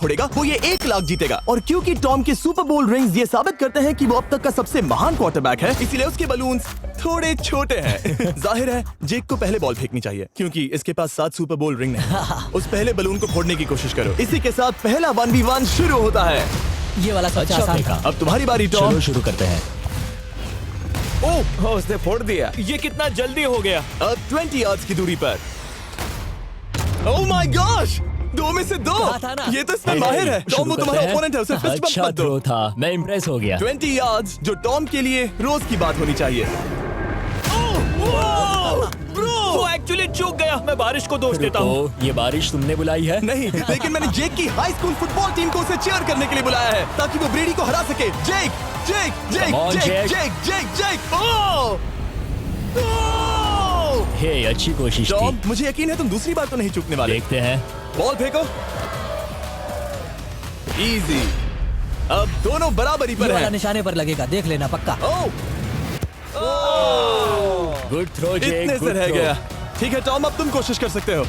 फोड़ेगा वो ये 1 लाख जीतेगा। और क्योंकि टॉम के सुपर बोल रिंग्स ये साबित करते हैं कि वो अब तक का सबसे महान क्वार्टरबैक है, इसीलिए उसके बलून्स थोड़े छोटे हैं। जाहिर है जेक को पहले बॉल फेंकनी चाहिए क्योंकि इसके पास 7 सुपर बोल रिंग नहीं। उस पहले बलून को फोड़ने की कोशिश करो। इसी के साथ पहला 1v1 शुरू होता है। ये वाला सबसे आसान था। अब तुम्हारी बारी टॉम। चलो शुरू करते हैं। ओह उसने फोड़ दिया। ये कितना जल्दी हो गया। अब 20 यार्ड्स की दूरी पर। ओह माय गॉश, 2 में से 2। कहा था ना। ये तो इसमें माहिर है। टॉम वो तुम्हारा ओपोनेंट है, उसे फिस्ट बम्प अच्छा मत दो। थ्रो था, मैं इम्प्रेस हो गया। 20 यार्ड्स जो टॉम के लिए रोज की बात होनी चाहिए। वो एक्चुअली चूक गया। मैं बारिश को दोष देता हूँ। रुको, ये बारिश तुमने बुलाई है? नहीं, लेकिन मैंने जेक की हाई स्कूल फुटबॉल टीम को उसे चीयर करने के लिए बुलाया है ताकि वो ब्रेडी को हरा सके। जेक जेक जेक Come on, जेक Jake. जेक जेक जेक। ओह हे, अच्छी कोशिश टॉम, थी। मुझे यकीन है तुम दूसरी बार तो नहीं चूकने वाले। देखते हैं। बॉल फेंको। इजी। अब दोनों बराबरी ये पर वाला हैं। निशाने पर लगेगा, देख लेना पक्का। ओह गुड थ्रो जेक, इतने से गुड रह थ्रो। गया। ठीक है टॉम, अब तुम कोशिश कर सकते हो।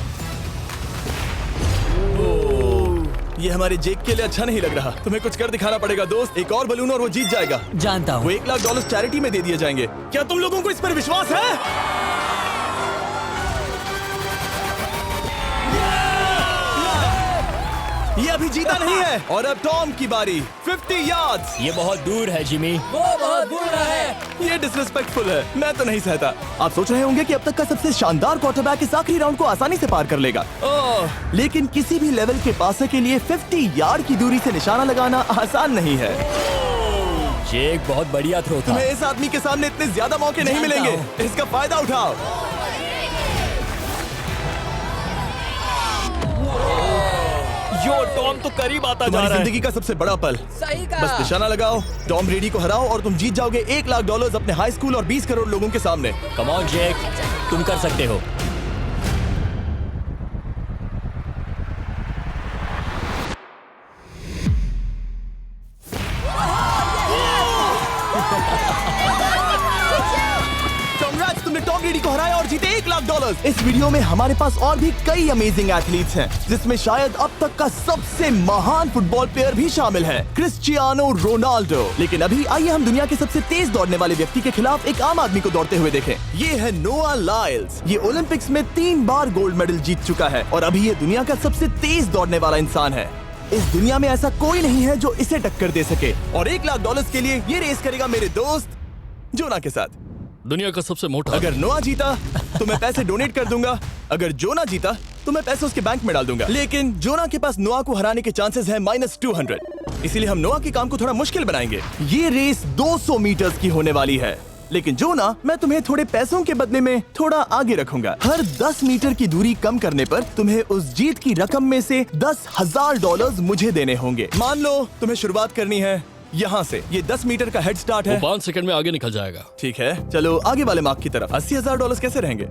ये हमारे जेक के लिए अच्छा नहीं लग रहा। तुम्हें कुछ कर दिखाना पड़ेगा दोस्त। एक और बलून और वो जीत जाएगा। जानता वो हूँ। $1 लाख चैरिटी में दे दिए जाएंगे। क्या तुम लोगों को इस पर विश्वास है? ये अभी जीता नहीं है। और अब टॉम की बारी। 50 यार्ड्स। ये बहुत दूर है जिमी। वो बहुत बुरा है। ये डिसरिस्पेक्टफुल है, मैं तो नहीं सहता। आप सोच रहे होंगे कि अब तक का सबसे शानदार क्वार्टरबैक इस आखिरी राउंड को आसानी से पार कर लेगा। लेकिन किसी भी लेवल के पासे के लिए 50 यार्ड की दूरी से निशाना लगाना आसान नहीं है। जेक बहुत बढ़िया थ्रो था। तुम्हें इस आदमी के सामने इतने ज्यादा मौके नहीं जानता मिलेंगे। इसका फायदा उठाओ। यो टॉम तो करीब आता जा तुम्हारी रहा है। जिंदगी का सबसे बड़ा पल। सही बस निशाना लगाओ, टॉम ब्रेडी को हराओ और तुम जीत जाओगे $1 लाख अपने हाई स्कूल और 20 करोड़ लोगों के सामने। कम ऑन जेक, तुम कर सकते हो। Congrats, तुमने टॉम ब्रेडी को हराया और जीते $1 लाख। इस वीडियो में हमारे पास और भी कई अमेजिंग एथलीट्स हैं, जिसमें शायद अब तक का सबसे महान फुटबॉल प्लेयर भी शामिल है, क्रिस्टियानो रोनाल्डो। लेकिन अभी आइए हम दुनिया के सबसे तेज दौड़ने वाले व्यक्ति के खिलाफ एक आम आदमी को दौड़ते हुए देखें। ये है नोआ लाइल्स। ये ओलंपिक्स में 3 बार गोल्ड मेडल जीत चुका है और अभी ये दुनिया का सबसे तेज दौड़ने वाला इंसान है। इस दुनिया में ऐसा कोई नहीं है जो इसे टक्कर दे सके। और $1 लाख के लिए ये रेस करेगा मेरे दोस्त जोना के साथ। दुनिया का सबसे मोटा। अगर नोआ जीता तो मैं पैसे डोनेट कर दूंगा। अगर जोना जीता तो मैं पैसे उसके बैंक में डाल दूंगा। लेकिन जोना के पास नोआ को हराने के चांसेस हैं -200। इसीलिए हम नोआ के काम को थोड़ा मुश्किल बनाएंगे। ये रेस 200 मीटर्स की होने वाली है। लेकिन जोना, मैं तुम्हें थोड़े पैसों के बदले में थोड़ा आगे रखूंगा। हर 10 मीटर की दूरी कम करने पर तुम्हें उस जीत की रकम में से $10,000 मुझे देने होंगे। मान लो तुम्हें शुरुआत करनी है यहाँ से। ये 10 मीटर का हेड स्टार्ट वो है। 5 सेकंड में आगे निकल जाएगा। ठीक है, चलो आगे वाले मार्क की तरफ। $80,000 कैसे रहेंगे?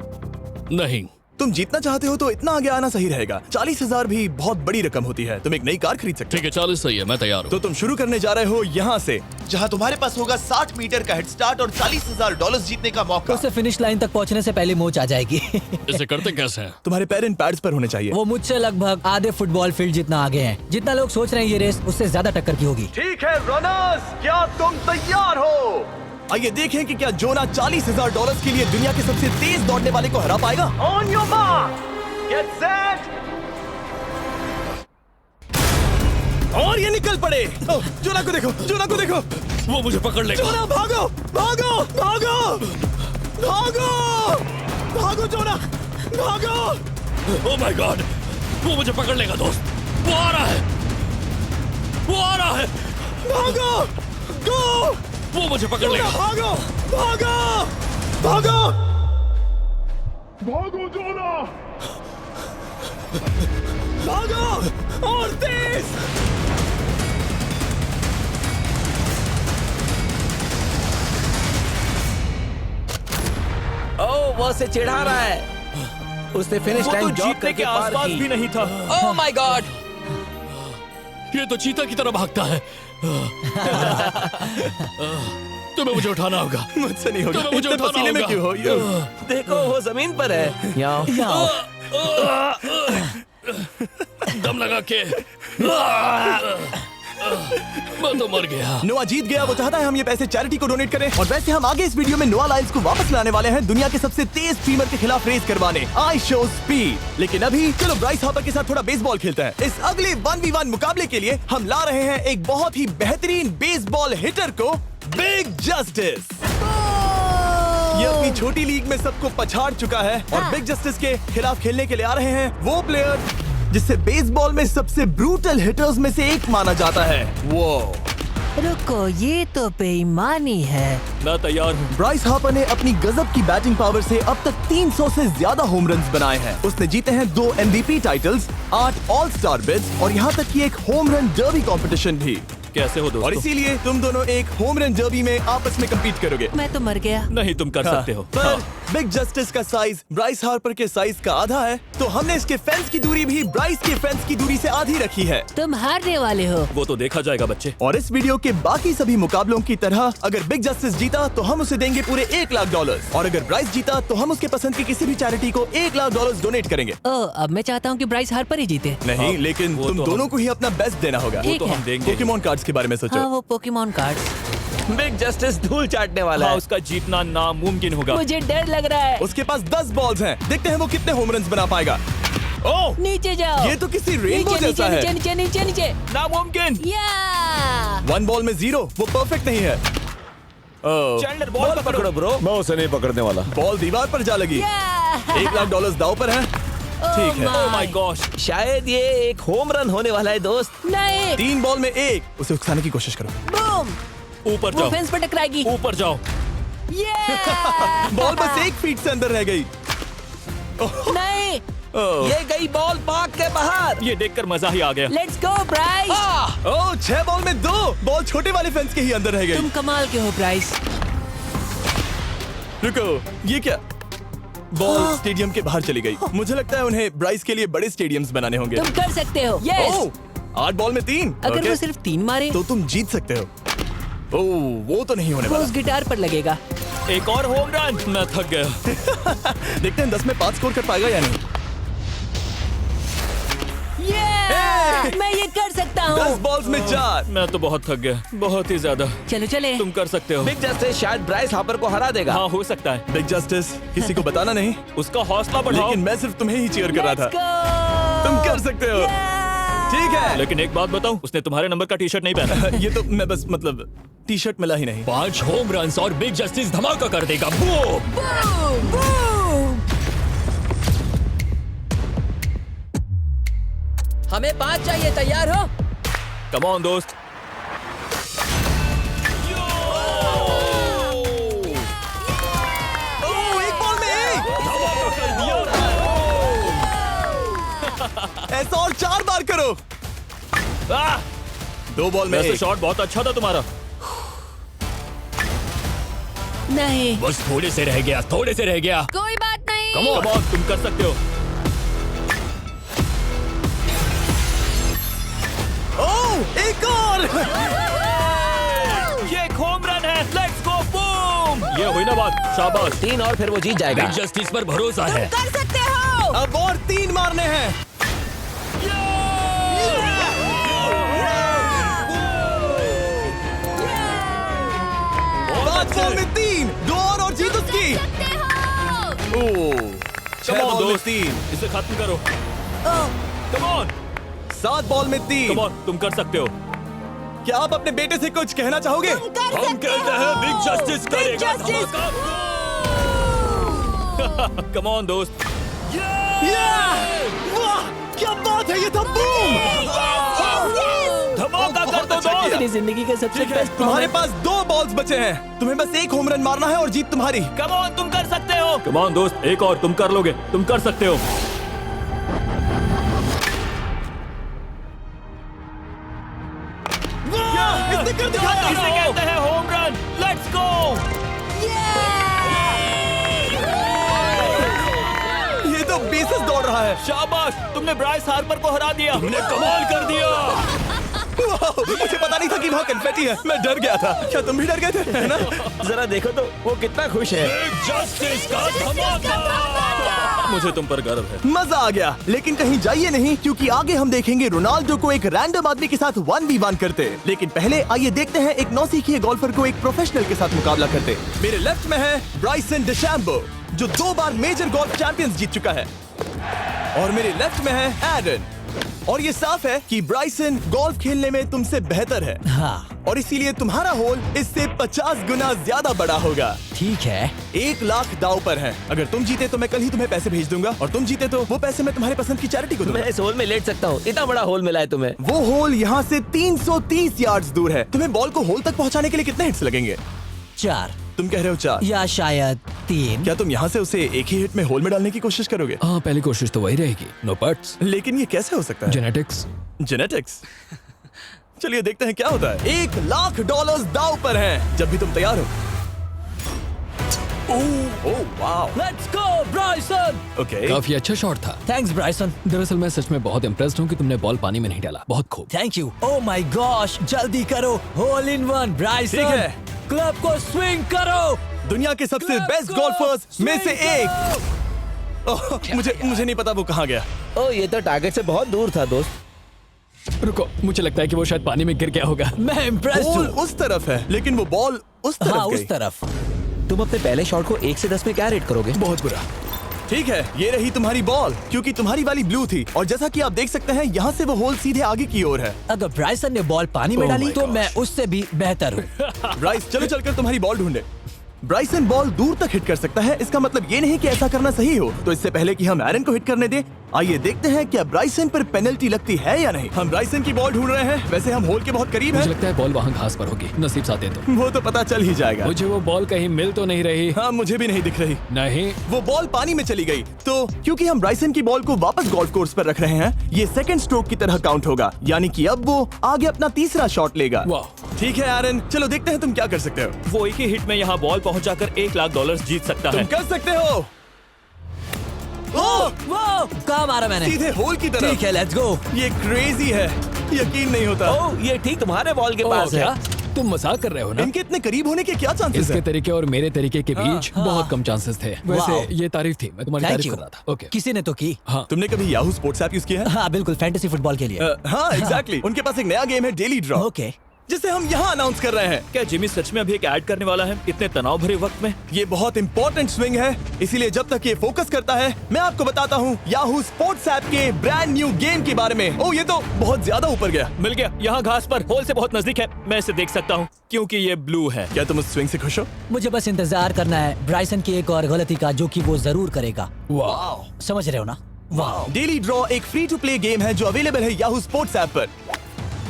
नहीं, तुम जीतना चाहते हो तो इतना आगे आना सही रहेगा। 40,000 भी बहुत बड़ी रकम होती है। तुम एक नई कार खरीद सकते हो। ठीक है 40 सही है, मैं तैयार हूँ। तो तुम शुरू करने जा रहे हो यहाँ से, जहाँ तुम्हारे पास होगा 60 मीटर का हेड स्टार्ट और $40,000 जीतने का मौका। उससे फिनिश लाइन तक पहुंचने से पहले मोच आ जाएगी। इसे करते कैसे हैं? तुम्हारे पैर इन पैड्स पर होने चाहिए। वो मुझसे लगभग आधे फुटबॉल फील्ड जितना आगे हैं। जितना लोग सोच रहे हैं ये रेस उससे ज्यादा टक्कर की होगी। ठीक है रनर्स, क्या तुम तैयार हो? आइए देखें कि क्या जोना $40,000 के लिए दुनिया के सबसे तेज दौड़ने वाले को हरा पाएगा। On your mark, get set, और ये निकल पड़े। ओह, जोना को देखो, जोना को देखो। वो मुझे पकड़ लेगा। जोना भागो, भागो, भागो, भागो, भागो जोना, भागो। ओह माय गॉड, वो मुझे पकड़ लेगा दोस्त। वो आ रहा है, वो आ रहा है। भागो, गो, वो मुझे पकड़ लेगा। भागो, भागो, भागो, भागो जोना, भागो और तेज। ओह वो उसे चिढ़ा रहा है। उसने फिनिश वो तो लाइन जॉब जीतने करके के पार आसपास की। भी नहीं था। ओह माय गॉड, ये तो चीता की तरह भागता है। तुम्हें मुझे उठाना होगा। मुझसे नहीं होगा। तुम्हें मुझे इतने उठाना पसीने में होगा। क्यों हो? यो। देखो वो जमीन पर है। यहाँ दम लगा के मैं तो मर गया। नोआ जीत गया। वो चाहता है हम ये पैसे चैरिटी को डोनेट करें। और वैसे हम आगे इस वीडियो में नोआ लाइल्स को वापस लाने वाले हैं दुनिया के सबसे तेज स्ट्रीमर के खिलाफ रेस करवाने, आई शो स्पीड। लेकिन अभी चलो ब्राइस हार्पर के साथ थोड़ा बेसबॉल खेलते हैं। इस अगले 1v1 मुकाबले के लिए हम ला रहे हैं एक बहुत ही बेहतरीन बेसबॉल हिटर को, बिग जस्टिस। ये अपनी छोटी लीग में सबको पछाड़ चुका है और बिग जस्टिस के खिलाफ खेलने के लिए आ रहे हैं वो प्लेयर जिसे बेसबॉल में सबसे ब्रूटल हिटर्स में से एक माना जाता है। वो रुको, ये तो बेईमानी है। मैं तैयार हूँ। ब्राइस हार्पर ने अपनी गजब की बैटिंग पावर से अब तक 300 से ज्यादा होम रन्स बनाए हैं। उसने जीते हैं 2 MVP titles, 8 all star bids और यहाँ तक कि एक होम रन डर्बी कंपटीशन भी। कैसे हो और दोस्तों? इसीलिए तुम दोनों एक होम रन डर्बी में आपस में कम्पीट करोगे। मैं तो मर गया। नहीं, तुम कर सकते हो। पर बिग जस्टिस का साइज ब्राइस हार्पर के साइज का आधा है, तो हमने इसके फेंस की दूरी भी ब्राइस के फेंस की दूरी से आधी रखी है। तुम हारने वाले हो। वो तो देखा जाएगा बच्चे। और इस वीडियो के बाकी सभी मुकाबलों की तरह अगर बिग जस्टिस जीता तो हम उसे देंगे पूरे $1 लाख और अगर ब्राइस जीता तो हम उसके पसंद की किसी भी चैरिटी को $1 लाख डोनेट करेंगे। अब मैं चाहता हूँ कि ब्राइस हार्पर ही जीते। नहीं, हाँ, लेकिन वो तुम तो दोनों को ही अपना बेस्ट देना होगा। ठीक तो है। हम देंगे। पोकेमॉन कार्ड्स के बारे में सोचो। हाँ, वो पोकेमॉन कार्ड। बिग जस्टिस धूल चाटने वाला हाँ, है। उसका जीतना नामुमकिन होगा। मुझे डर लग रहा है। उसके पास 10 बॉल्स हैं, देखते हैं वो कितने होम रन्स बना पाएगा। ओह, नीचे जाओ। ये तो किसी रेनबो नीचे जैसा नीचे है। नीचे नीचे नीचे। नामुमकिन। या 1 बॉल में 0, वो परफेक्ट नहीं है। चैंडलर बॉल पकड़ो। ब्रो। मैं उसे नहीं पकड़ने वाला। बॉल दीवार पर जा लगी। $1 लाख दाव पर है। ठीक है। ओह माय गॉश। शायद ये एक होम रन होने वाला है दोस्त। नहीं। 3 बॉल में 1, उसे उकसाने की कोशिश करो। बूम। ऊपर वो जाओ। फेंस पर टकराएगी। ऊपर जाओ। बॉल बस 1 फीट से अंदर रह गई। नहीं। ये गई बॉल पार्क के बाहर। ये देखकर मजा ही आ गया। Let's go Bryce. Oh, 6 ball में 2, बॉल छोटे वाले फेंस के ही अंदर रह गई। तुम कमाल के हो ब्राइस। रुको, ये क्या? बॉल स्टेडियम के बाहर चली गई। मुझे लगता है उन्हें ब्राइस के लिए बड़े स्टेडियम्स बनाने होंगे। तुम कर सकते हो। यस। ओह, 8 बॉल में 3। अगर ओके, वो सिर्फ 3 मारे तो तुम जीत सकते हो। ओह, वो तो नहीं होने वो वाला। उस गिटार पर लगेगा। एक और होम रन। मैं थक गया। देखते हैं 10 में 5 स्कोर कर पाएगा या नहीं। मैं ये कर सकता 10 हूँ। बॉल्स में 4। मैं तो बहुत थक गया, बहुत ही ज्यादा। चलो चले। तुम कर सकते हो। बिग जस्टिस शायद ब्राइस हार्पर को हरा देगा। हाँ, हो सकता है। बिग जस्टिस किसी को बताना नहीं, उसका हौसला बढ़ाओ। लेकिन मैं सिर्फ तुम्हें ही चीयर कर रहा Let's था। go! तुम कर सकते हो। ठीक है। लेकिन एक बात बताऊं, उसने तुम्हारे नंबर का टी शर्ट नहीं पहना। ये तो मैं बस मतलब टी शर्ट मिला ही नहीं। 5 होम रन्स और बिग जस्टिस धमाका कर देगा। बूम। Boom! Boom! हमें 5 चाहिए। तैयार हो? कम ऑन दोस्त। ओह, 1 बॉल में 1। धमाका कर दिया। ऐसा और 4 बार करो। आह! 2 बॉल में वैसे 1। शॉट बहुत अच्छा था तुम्हारा। नहीं। बस थोड़े से रह गया, थोड़े से रह गया। कोई बात नहीं। कम ऑन, तुम कर सकते हो। ओह, एक और। ये एक होम रन है। Let's go. बूम। ये हुई ना बात। शाबाश। 3 और फिर वो जीत जाएगा। बिग जस्टिस पर भरोसा है। कर सकते हो। अब और 3 मारने हैं। 5 बॉल में 3, 2 और जीत उसकी। ओह, 6 Come on, बॉल में दोस्त। 3, इसे खत्म करो। कम ऑन, 7 बॉल में 3। कम ऑन, तुम कर सकते हो। क्या आप अपने बेटे से कुछ कहना चाहोगे? हम कहते हैं बिग जस्टिस करेगा Justice। धमाका। कम ऑन दोस्त। वाह, क्या बात है, ये था बूम। धमाका कर दो अच्छा दोस्त। मेरी जिंदगी का सबसे ठीक है, बेस्ट तुम्हारे पास 2 बॉल्स बचे हैं। तुम्हें बस 1 होम रन मारना है और जीत तुम्हारी। कम ऑन, तुम कर सकते हो। कम ऑन दोस्त, एक और, तुम कर लोगे, तुम कर सकते हो। इसने कर दिखाया। इसे कहते हैं होम रन। Let's go. ये तो बेसिस दौड़ रहा है। शाबाश, तुमने ब्राइस हार्पर को हरा दिया। तुमने कमाल कर दिया। वाह, मुझे पता नहीं था कि वहाँ कन्फेटी है। मैं डर गया था। क्या तुम भी डर गए थे, है ना? जरा देखो तो वो कितना खुश है। जस्टिस का धमाका। मुझे तुम पर गर्व है। मजा आ गया। लेकिन कहीं जाइए नहीं, क्योंकि आगे हम देखेंगे रोनाल्डो को एक रैंडम आदमी के साथ 1v1 करते। लेकिन पहले आइए देखते हैं एक नौसिखिए गोल्फर को एक प्रोफेशनल के साथ मुकाबला करते। मेरे लेफ्ट में है ब्राइसन डेशैम्बो, जो 2 बार मेजर गोल्फ चैंपियंस जीत चुका है, और मेरे लेफ्ट में है एरन। और ये साफ है कि ब्राइसन गोल्फ खेलने में तुमसे बेहतर है, हाँ और इसीलिए तुम्हारा होल इससे 50 गुना ज्यादा बड़ा होगा। ठीक है। 1 लाख दाव पर है। अगर तुम जीते तो मैं कल ही तुम्हें पैसे भेज दूंगा, और तुम जीते तो वो पैसे मैं तुम्हारे पसंद की चैरिटी को दूंगा। मैं इस होल में लेट सकता हूँ। इतना बड़ा होल मिला है तुम्हें। वो होल यहाँ से 330 यार्ड्स दूर है। तुम्हें बॉल को होल तक पहुँचाने के लिए कितने हिट्स लगेंगे? 4 तुम कह रहे हो 4, या शायद 3। क्या तुम यहाँ से उसे एक ही हिट में होल में डालने की कोशिश करोगे? हाँ, पहली कोशिश तो वही रहेगी। No puts. लेकिन ये कैसे हो सकता है? जेनेटिक्स। जेनेटिक्स। चलिए देखते हैं क्या होता है। $1 लाख दाव पर हैं, जब भी तुम तैयार हो। Oh wow, let's go Bryson. Okay. काफी अच्छा शॉट था। Thanks Bryson. दरअसल मैं सच में बहुत इम्प्रेस्ड हूँ कि तुमने बॉल पानी में नहीं डाला। बहुत खूब। Thank you. Oh my gosh, जल्दी करो। Hole in one Bryson. ठीक है। क्लब को स्विंग करो। दुनिया के सबसे बेस्ट गोल्फर्स में से एक। ओह, मुझे नहीं पता वो कहाँ गया। ओ, ये तो टारगेट से बहुत दूर था दोस्त। रुको, मुझे लगता है कि वो शायद पानी में गिर गया होगा। मैं इम्प्रेस्ड बॉल हूँ। उस तरफ है, लेकिन वो बॉल उस तरफ हाँ, गई। उस तरफ। तुम अपने पहले शॉट को 1 से 10 में क्या रेट करोगे? बहुत बुरा। ठीक है, ये रही तुम्हारी बॉल, क्योंकि तुम्हारी वाली ब्लू थी, और जैसा कि आप देख सकते हैं यहाँ से वो होल सीधे आगे की ओर है। अगर ब्राइसन ने बॉल पानी में Oh डाली my तो gosh. मैं उससे भी बेहतर हूँ। ब्राइस, चलो चलकर तुम्हारी बॉल ढूंढे। ब्राइसन बॉल दूर तक हिट कर सकता है, इसका मतलब ये नहीं कि ऐसा करना सही हो। तो इससे पहले कि हम एरन को हिट करने दें, आइए देखते हैं क्या ब्राइसन पर पेनल्टी लगती है या नहीं। हम ब्राइसन की बॉल ढूंढ रहे हैं। वैसे हम होल के बहुत करीब मुझे हैं। लगता है बॉल वहाँ घास पर होगी। नसीब साथ दे तो। वो तो पता चल ही जाएगा। मुझे वो बॉल कहीं मिल तो नहीं रही। हाँ, मुझे भी नहीं दिख रही। नहीं। वो बॉल पानी में चली गई। तो क्योंकि हम ब्राइसन की बॉल को वापस गोल्फ कोर्स पर रख रहे हैं, ये सेकंड स्ट्रोक की तरह काउंट होगा, यानी कि अब वो आगे अपना तीसरा शॉट लेगा। वाह। ठीक है एरन, चलो देखते हैं तुम क्या कर सकते हो। वो एक ही हिट में यहाँ बॉल पहुँचाकर $1 लाख जीत सकता तुम है। कर सकते हो। ओह, वो कहाँ मारा मैंने? सीधे होल की तरफ। ठीक है, लेट्स गो। ये क्रेजी है, यकीन नहीं होता। ओ, ये ठीक तुम्हारे बॉल के पास है। क्या तुम मजाक कर रहे हो ना? इनके इतने करीब होने के क्या चांसेस इसके हैं? तरीके और मेरे तरीके के बीच बहुत कम चांसेस थे। वैसे वाह। ये तारीफ थी, मैं तुम्हारी थैंक तारीफ यू। कर रहा था। ओके। किसी ने तो की। हाँ। तुमने कभी याहू स्पोर्ट्स ऐप यूज किया है? हाँ बिल्कुल, फैंटेसी फुटबॉल के लिए। हाँ, एग्जैक्टली। उनके पास एक नया गेम है, डेली ड्रॉ, ओके। जिसे हम यहाँ अनाउंस कर रहे हैं। क्या जिमी सच में अभी एक ऐड करने वाला है इतने तनाव भरे वक्त में? ये बहुत इंपॉर्टेंट स्विंग है, इसीलिए जब तक ये फोकस करता है, मैं आपको बताता हूँ याहू स्पोर्ट्स ऐप के ब्रांड न्यू गेम के बारे में। ओह, ये तो बहुत ज्यादा ऊपर गया। मिल गया, यहाँ घास पर होल से बहुत नजदीक है। मैं इसे देख सकता हूँ क्योंकि ये ब्लू है। क्या तुम उस स्विंग से खुश हो? मुझे बस इंतजार करना है ब्राइसन की एक और गलती का, जो कि वो जरूर करेगा। वाह। समझ रहे हो ना? वाह। डेली ड्रॉ एक फ्री टू प्ले गेम है जो अवेलेबल है याहू स्पोर्ट्स ऐप पर।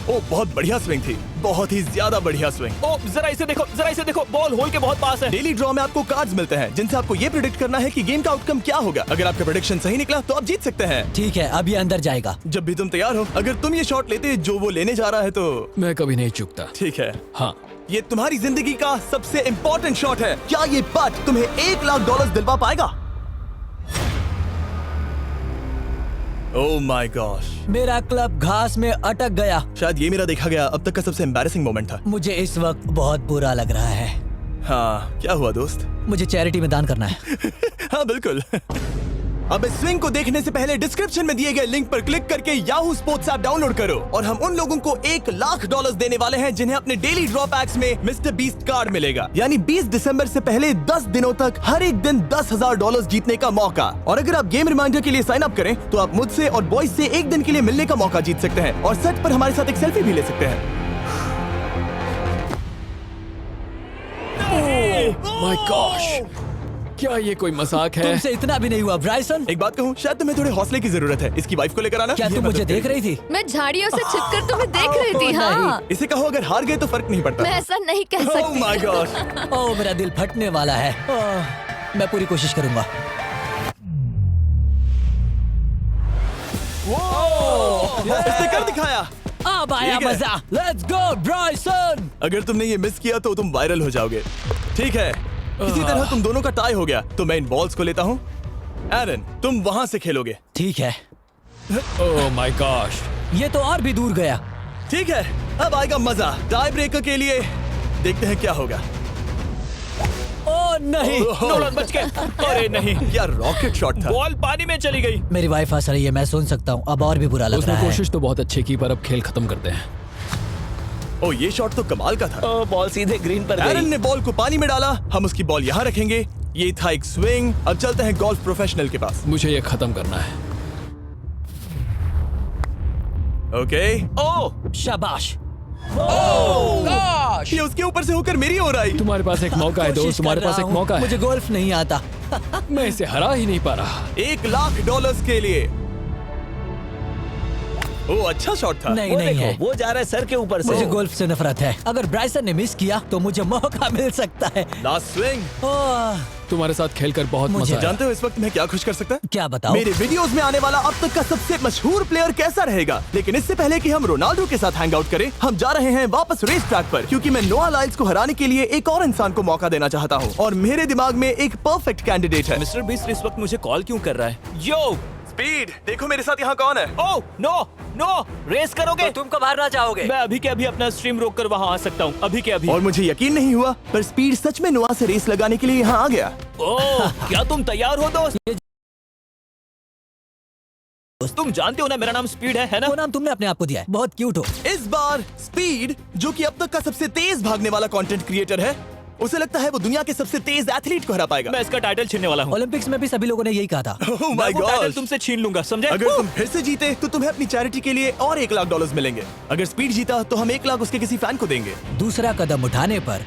ओह, बहुत बढ़िया स्विंग थी, बहुत ही ज्यादा बढ़िया स्विंग। ओ, जरा इसे देखो, बॉल होल के बहुत पास है। डेली ड्रॉ में आपको कार्ड्स मिलते हैं, जिनसे आपको ये प्रेडिक्ट करना है कि गेम का आउटकम क्या होगा। अगर आपका प्रेडिक्शन सही निकला तो आप जीत सकते हैं। ठीक है, अब ये अंदर जाएगा। जब भी तुम तैयार हो, अगर तुम ये शॉट लेते जो वो लेने जा रहा है तो मैं कभी नहीं चूकता। ठीक है। हाँ। ये तुम्हारी जिंदगी का सबसे इम्पोर्टेंट शॉट है। क्या ये पट तुम्हें $1 लाख दिलवा पाएगा? ओह माय गॉश, मेरा क्लब घास में अटक गया। शायद ये मेरा देखा गया अब तक का सबसे एम्बैरेसिंग मोमेंट था। मुझे इस वक्त बहुत बुरा लग रहा है। हाँ, क्या हुआ दोस्त? मुझे चैरिटी में दान करना है। हाँ बिल्कुल। अब इस स्विंग को देखने से पहले डिस्क्रिप्शन में दिए गए लिंक पर क्लिक करके याहू स्पोर्ट्स ऐप डाउनलोड करो, और हम उन लोगों को $1 लाख देने वाले हैं जिन्हें अपने डेली ड्रॉ पैक्स में मिस्टर बीस्ट कार्ड मिलेगा। यानी 20 दिसंबर से पहले 10 दिनों तक हर एक दिन $10,000 जीतने का मौका। और अगर आप गेम रिमाइंडर के लिए साइन अप करें तो आप मुझसे और बॉयज से एक दिन के लिए मिलने का मौका जीत सकते हैं, और सेट पर हमारे साथ एक सेल्फी भी ले सकते हैं। माय गॉश, क्या ये कोई मजाक है? तुमसे इतना भी नहीं हुआ ब्राइसन। एक बात कहूँ, शायद तुम्हें थोड़े हौसले की जरूरत है। इसकी वाइफ को लेकर आना। क्या ये तुम मुझे मदद देख करेगी। रही थी? मैं झाड़ियों से छिपकर तुम्हें देख रही थी। ओह, हाँ, इसे कहो अगर हार गए तो फर्क नहीं पड़ता। मैं ऐसा नहीं कह ओह सकती। My gosh. ओह, मेरा दिल फटने वाला है। मैं पूरी कोशिश करूंगा। इसने कर दिखाया। अब आया ठीक है। मजा। Let's go Bryson. अगर तुमने ये मिस किया तो तुम वायरल हो जाओगे। ठीक है, इसी तरह तुम दोनों का टाई हो गया, तो मैं इन बॉल्स को लेता हूँ। एरन, तुम वहां से खेलोगे। ठीक है। ओह माय गॉश। ये तो और भी दूर गया। ठीक है, अब आएगा मजा। टाई ब्रेकर के लिए देखते हैं क्या होगा। ओ नहीं, नोलन बच गए। अरे नहीं, क्या रॉकेट शॉट था। बॉल पानी में चली गई। मेरी वाइफ हंस रही है, मैं सुन सकता हूँ। अब और भी बुरा लग उसने रहा है। कोशिश तो बहुत अच्छी की, पर अब खेल खत्म करते हैं। ओ ये शॉट तो कमाल का था। बॉल सीधे ग्रीन पर एरन गई। ने बॉल को पानी में डाला, हम उसकी बॉल यहाँ रखेंगे। ये था एक स्विंग। अब चलते हैं गोल्फ प्रोफेशनल के पास। मुझे ये खत्म करना है। ओके। ओ शाबाश। ये उसके ऊपर से होकर मेरी ओर आई। तुम्हारे पास एक मौका है दोस्त, कोशिश तुम्हारे कर पास रहा एक हूँ। मौका है। मुझे गोल्फ नहीं आता। मैं इसे हरा ही नहीं पा रहा। $1,00,000 के लिए। ओ अच्छा शॉट था। नहीं वो नहीं है। देखो, वो जा रहा है सर के ऊपर से। मुझे गोल्फ से नफरत है। अगर ब्राइसन ने मिस किया तो मुझे मौका मिल सकता है। Last swing. ओह, तुम्हारे साथ खेलकर बहुत मुझे मजा आया। जानते हो इस वक्त मैं क्या खुश कर सकता है? क्या बताओ? मेरे वीडियोस में आने वाला अब तक का सबसे मशहूर प्लेयर कैसा रहेगा। लेकिन इससे पहले कि हम रोनाल्डो के साथ हैंग आउट करें, हम जा रहे हैं वापस रेस ट्रैक पर, क्योंकि मैं नोआ लाइल्स को हराने के लिए एक और इंसान को मौका देना चाहता हूँ और मेरे दिमाग में एक परफेक्ट कैंडिडेट है। मिस्टर बीस्ट इस वक्त मुझे कॉल क्यों कर रहा है? यो स्पीड, देखो मेरे साथ यहाँ कौन है। ओ नो नो, रेस करोगे? तुम कब हारना चाहोगे? मैं अभी के अभी अपना स्ट्रीम रोक कर वहाँ आ सकता हूँ। अभी के अभी। और मुझे यकीन नहीं हुआ, पर स्पीड सच में नोआ से रेस लगाने के लिए यहाँ आ गया। ओह, क्या तुम तैयार हो दोस्त? तुम जानते हो ना मेरा नाम स्पीड है ना? वो नाम तुमने अपने आप को दिया है। बहुत क्यूट हो। इस बार स्पीड, जो कि अब तक का सबसे तेज भागने वाला कंटेंट क्रिएटर है, उसे लगता है वो दुनिया के सबसे तेज एथलीट को हरा पाएगा। मैं इसका टाइटल छीनने वाला हूँ। ओलंपिक्स में भी सभी लोगों ने यही कहा था। Oh मैं my वो टाइटल God! तुमसे छीन लूंगा, समझे? अगर तुम फिर से जीते तो तुम्हें अपनी चैरिटी के लिए और $1,00,000 मिलेंगे। अगर स्पीड जीता तो हम 1 लाख उसके किसी फैन को देंगे। दूसरा कदम उठाने पर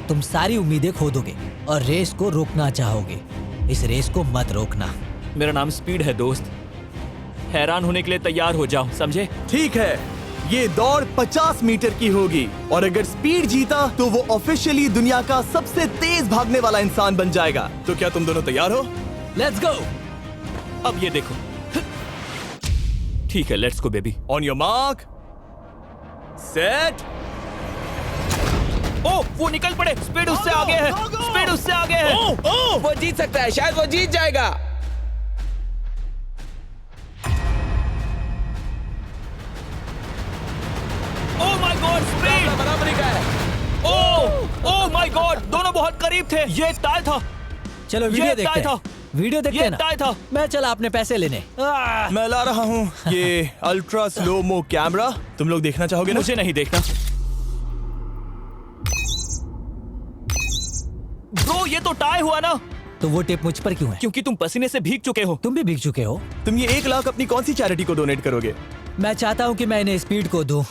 तुम सारी उम्मीदें खो दोगे और रेस को रोकना चाहोगे। इस रेस को मत रोकना। मेरा नाम स्पीड है दोस्त। हैरान होने के लिए तैयार हो जाओ, समझे? ठीक है, ये दौड़ 50 मीटर की होगी और अगर स्पीड जीता तो वो ऑफिशियली दुनिया का सबसे तेज भागने वाला इंसान बन जाएगा। तो क्या तुम दोनों तैयार हो? Let's go. अब ये देखो। ठीक है, let's go baby. On your mark, set. ओ, वो निकल पड़े। स्पीड उससे आगे है। स्पीड उससे आगे है। वो जीत सकता है, शायद वो जीत जाएगा। ओह माय गॉड, स्पीड बराबरी का है। ओह माय गॉड, दोनों बहुत करीब थे। ये टाई था। चलो ये वीडियो देखते टाई था। हैं। वीडियो देखते ये हैं ना। टाई था। मैं चला अपने पैसे लेने। मैं ला रहा हूँ ये अल्ट्रा स्लो मो कैमरा। तुम लोग देखना चाहोगे ना? मुझे नहीं देखना। ब्रो, ये तो टाई हुआ ना? तो वो टेप मुझ पर क्यों है? क्योंकि तुम पसीने से भीग चुके हो। तुम भी भीग चुके हो। तुम ये 1 लाख अपनी कौन सी चैरिटी को डोनेट करोगे? मैं चाहता हूँ कि मैं इन्हें स्पीड को दूं,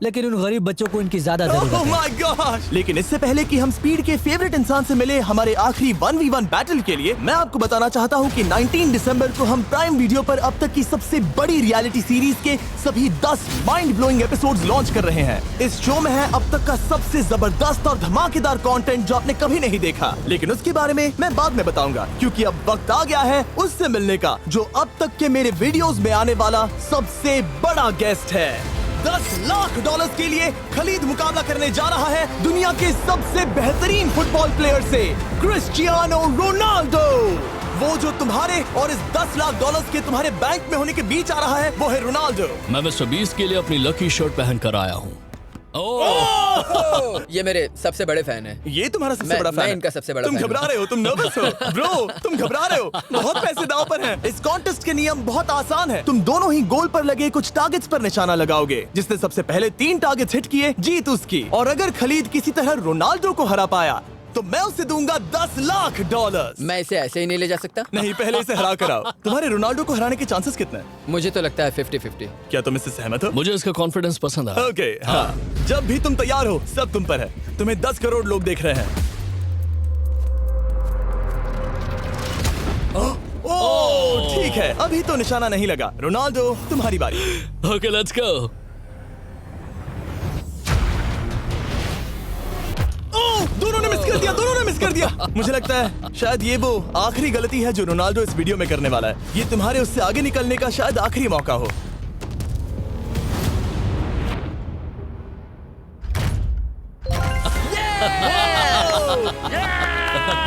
लेकिन उन गरीब बच्चों को इनकी ज्यादा जरूरत Oh है। my gosh! लेकिन इससे पहले कि हम स्पीड के फेवरेट इंसान से मिले हमारे आखिरी 1v1 बैटल के लिए, मैं आपको बताना चाहता हूँ कि 19 दिसंबर को हम प्राइम वीडियो पर अब तक की सबसे बड़ी रियलिटी सीरीज के सभी 10 माइंड ब्लोइंग एपिसोड्स लॉन्च कर रहे हैं। इस शो में है अब तक का सबसे जबरदस्त और धमाकेदार कंटेंट जो आपने कभी नहीं देखा, लेकिन उसके बारे में मैं बाद में बताऊंगा, क्योंकि अब वक्त आ गया है उससे मिलने का जो अब तक के मेरे वीडियोस में आने वाला सबसे बड़ा गेस्ट है। $10,00,000 के लिए खलीद मुकाबला करने जा रहा है दुनिया के सबसे बेहतरीन फुटबॉल प्लेयर से, क्रिस्टियानो रोनाल्डो। वो जो तुम्हारे और इस $10,00,000 के तुम्हारे बैंक में होने के बीच आ रहा है, वो है रोनाल्डो। मैं मिस्टर बीस्ट के लिए अपनी लकी शर्ट पहन कर आया हूँ। ये मेरे सबसे बड़े फैन है। ये तुम्हारा सबसे मैं- बड़ा मैं फैन है। इनका सबसे बड़ा तुम फैन हूं। घबरा रहे हो, तुम नर्वस हो ब्रो, तुम घबरा रहे हो। बहुत पैसे दांव पर हैं। इस कॉन्टेस्ट के नियम बहुत आसान है। तुम दोनों ही गोल पर लगे कुछ टारगेट्स पर निशाना लगाओगे। जिसने सबसे पहले 3 टारगेट्स हिट किए जीत उसकी। और अगर खलीद किसी तरह रोनाल्डो को हरा पाया तो मैं उसे दूंगा $10,00,000। मैं इसे ऐसे ही नहीं ले जा सकता। नहीं, पहले इसे हरा कर आओ। तुम्हारे रोनाल्डो को हराने के चांसेस कितने हैं? मुझे तो लगता है 50-50। क्या तुम इससे सहमत हो? मुझे इसका कॉन्फिडेंस पसंद आया। ओके, हाँ। जब भी तुम तैयार हो, सब तुम पर है। तुम्हें 10 करोड़ लोग देख रहे हैं। ओह, ठीक है, अभी तो निशाना नहीं लगा। रोनाल्डो, तुम्हारी बारी। Okay, let's go. ओह, दोनों ने मिस कर दिया, दोनों ने मिस कर दिया। मुझे लगता है शायद ये वो आखिरी गलती है जो रोनाल्डो इस वीडियो में करने वाला है। ये तुम्हारे उससे आगे निकलने का शायद आखिरी मौका हो।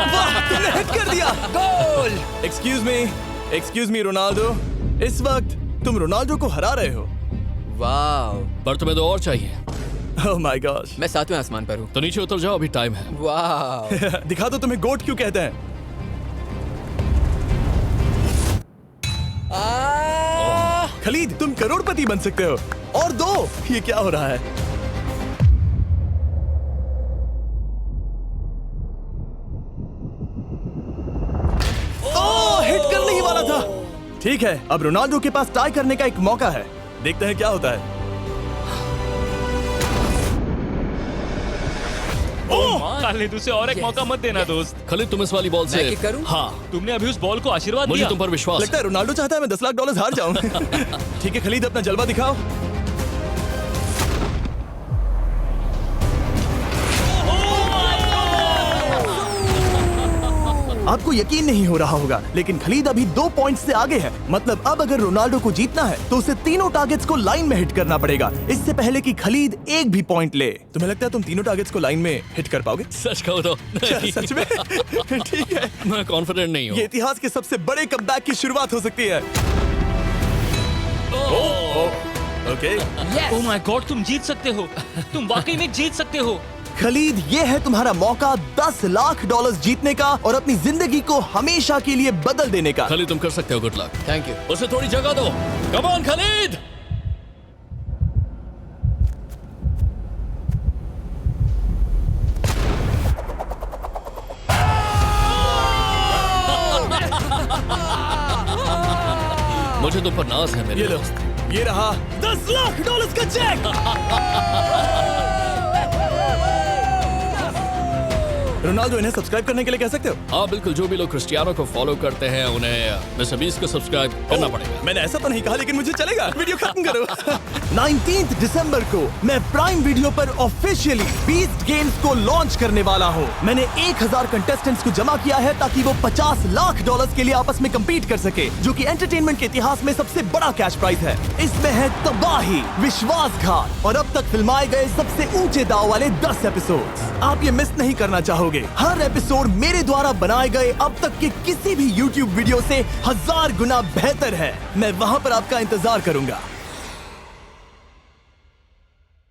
वाह, तुमने हिट कर दिया। गोल। एक्सक्यूज मी रोनाल्डो, इस वक्त तुम रोनाल्डो को हरा रहे हो। वाह, पर तुम्हें तो और चाहिए, ओह माय गॉड। मैं 7वें आसमान पर हूँ। तो नीचे उतर जाओ, अभी टाइम है। वाह, दिखा दो तुम्हें गोट क्यों कहते हैं। खलीद, तुम करोड़पति बन सकते हो। और दो, ये क्या हो रहा है? ओह, हिट करने ही वाला था। ठीक है, अब रोनाल्डो के पास टाई करने का एक मौका है। देखते हैं क्या होता है। खालिद, उसे और एक मौका मत देना दोस्त। खलीद, तुम इस वाली बॉल मैं से किक करूँ? हाँ, तुमने अभी उस बॉल को आशीर्वाद मुझे दिया। तुम पर विश्वास लगता है रोनाल्डो चाहता है मैं $10 लाख हार जाऊं। ठीक है खलीद, अपना जलवा दिखाओ। आपको यकीन नहीं हो रहा होगा, लेकिन खलीद अभी 2 पॉइंट से आगे है। मतलब अब अगर रोनाल्डो को जीतना है तो उसे तीनों टारगेट्स को लाइन में हिट करना पड़ेगा, इससे पहले कि खलीद एक भी पॉइंट ले। तुम्हें लगता है तुम तीनों टारगेट्स को लाइन में हिट कर पाओगे? सच कहो तो नहीं। सच में? ठीक है, मैं कॉन्फिडेंट नहीं हूँ। ये इतिहास के सबसे बड़े कमबैक की शुरुआत हो सकती है। ओके, ओह माय गॉड, तुम जीत सकते हो। तुम वाकई में जीत सकते हो। खलीद, ये है तुम्हारा मौका $10 लाख जीतने का और अपनी जिंदगी को हमेशा के लिए बदल देने का। खलीद, तुम कर सकते हो। Good luck. Thank you. उसे थोड़ी जगह दो। Come on Khalid. मुझे तुम पर नाज है मेरे ये लो, दोस्त। ये रहा $10 लाख का चेक। रोनाल्डो, इन्हें सब्सक्राइब करने के लिए कह सकते हो? हाँ बिल्कुल, जो भी लोग क्रिस्टियानो को फॉलो करते हैं उन्हें मिस्टर बीस्ट को सब्सक्राइब करना पड़ेगा। मैंने ऐसा तो नहीं कहा, लेकिन मुझे चलेगा। वीडियो खत्म करो। 19 दिसंबर को मैं प्राइम वीडियो पर ऑफिशियली बीस्ट गेम्स को लॉन्च करने वाला हूँ। मैंने 1000 कंटेस्टेंट्स को जमा किया है ताकि वो $50 लाख के लिए आपस में कम्पीट कर सके, जो कि एंटरटेनमेंट के इतिहास में सबसे बड़ा कैश प्राइज है। इसमें है तबाही, विश्वासघात और अब तक फिल्माए गए सबसे ऊंचे दाव वाले 10 एपिसोड्स। आप ये मिस नहीं करना चाहोगे। हर एपिसोड मेरे द्वारा बनाए गए अब तक के किसी भी YouTube वीडियो से 1000 गुना बेहतर है। मैं वहां पर आपका इंतजार करूंगा।